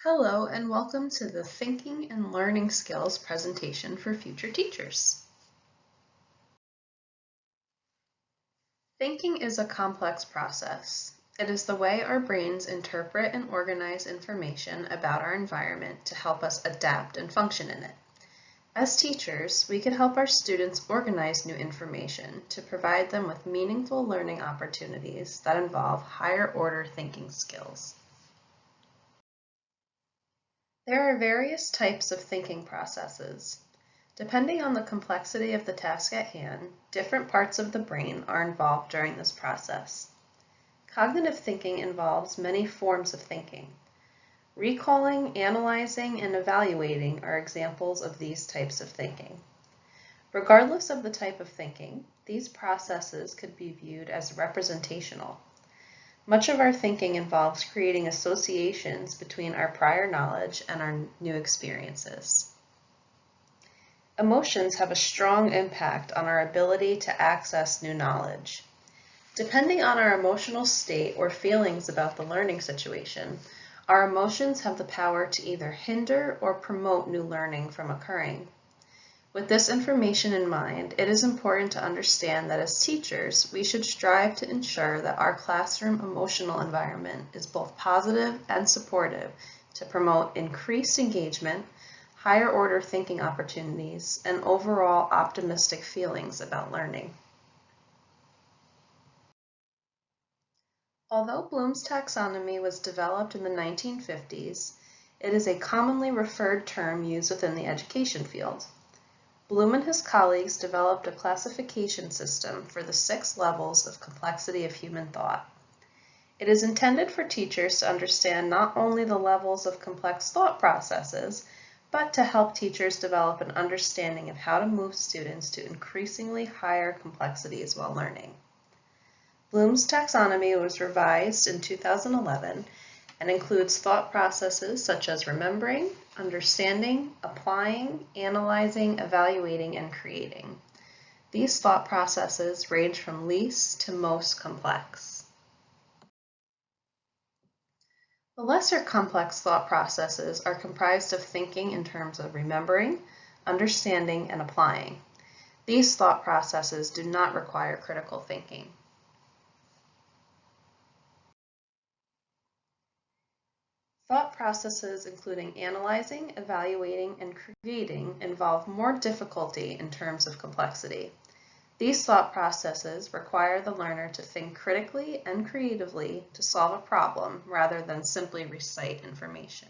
Hello and welcome to the Thinking and Learning Skills presentation for future teachers. Thinking is a complex process. It is the way our brains interpret and organize information about our environment to help us adapt and function in it. As teachers, we can help our students organize new information to provide them with meaningful learning opportunities that involve higher order thinking skills. There are various types of thinking processes. Depending on the complexity of the task at hand, different parts of the brain are involved during this process. Cognitive thinking involves many forms of thinking. Recalling, analyzing, and evaluating are examples of these types of thinking. Regardless of the type of thinking, these processes could be viewed as representational. Much of our thinking involves creating associations between our prior knowledge and our new experiences. Emotions have a strong impact on our ability to access new knowledge. Depending on our emotional state or feelings about the learning situation, our emotions have the power to either hinder or promote new learning from occurring. With this information in mind, it is important to understand that as teachers, we should strive to ensure that our classroom emotional environment is both positive and supportive to promote increased engagement, higher order thinking opportunities, and overall optimistic feelings about learning. Although Bloom's taxonomy was developed in the 1950s, it is a commonly referred term used within the education field. Bloom and his colleagues developed a classification system for the 6 levels of complexity of human thought. It is intended for teachers to understand not only the levels of complex thought processes, but to help teachers develop an understanding of how to move students to increasingly higher complexities while learning. Bloom's taxonomy was revised in 2011 and includes thought processes such as remembering, understanding, applying, analyzing, evaluating, and creating. These thought processes range from least to most complex. The lesser complex thought processes are comprised of thinking in terms of remembering, understanding, and applying. These thought processes do not require critical thinking. Thought processes including analyzing, evaluating, and creating involve more difficulty in terms of complexity. These thought processes require the learner to think critically and creatively to solve a problem rather than simply recite information.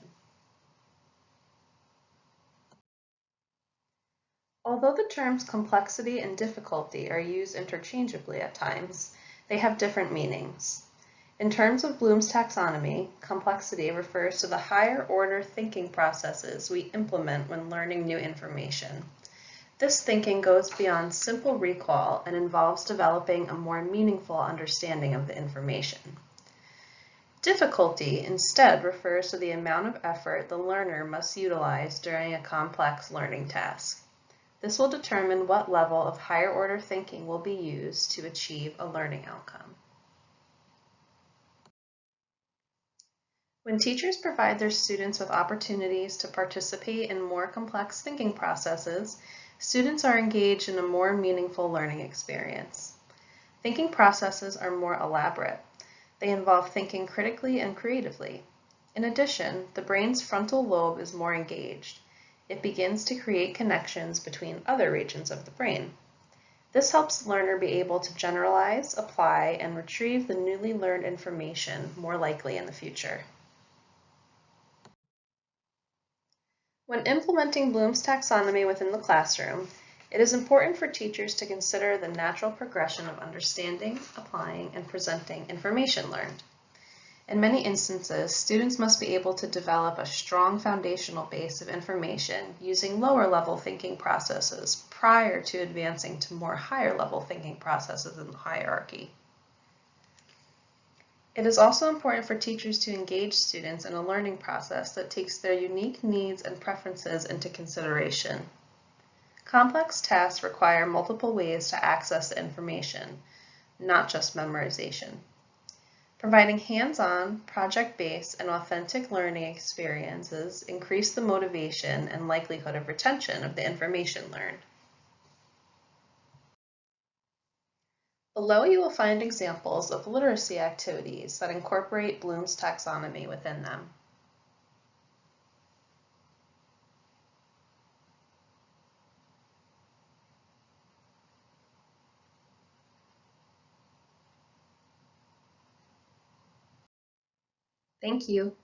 Although the terms complexity and difficulty are used interchangeably at times, they have different meanings. In terms of Bloom's taxonomy, complexity refers to the higher order thinking processes we implement when learning new information. This thinking goes beyond simple recall and involves developing a more meaningful understanding of the information. Difficulty instead refers to the amount of effort the learner must utilize during a complex learning task. This will determine what level of higher order thinking will be used to achieve a learning outcome. When teachers provide their students with opportunities to participate in more complex thinking processes, students are engaged in a more meaningful learning experience. Thinking processes are more elaborate. They involve thinking critically and creatively. In addition, the brain's frontal lobe is more engaged. It begins to create connections between other regions of the brain. This helps the learner be able to generalize, apply, and retrieve the newly learned information more likely in the future. When implementing Bloom's taxonomy within the classroom, it is important for teachers to consider the natural progression of understanding, applying, and presenting information learned. In many instances, students must be able to develop a strong foundational base of information using lower-level thinking processes prior to advancing to more higher-level thinking processes in the hierarchy. It is also important for teachers to engage students in a learning process that takes their unique needs and preferences into consideration. Complex tasks require multiple ways to access the information, not just memorization. Providing hands-on, project-based, and authentic learning experiences increase the motivation and likelihood of retention of the information learned. Below you will find examples of literacy activities that incorporate Bloom's taxonomy within them. Thank you.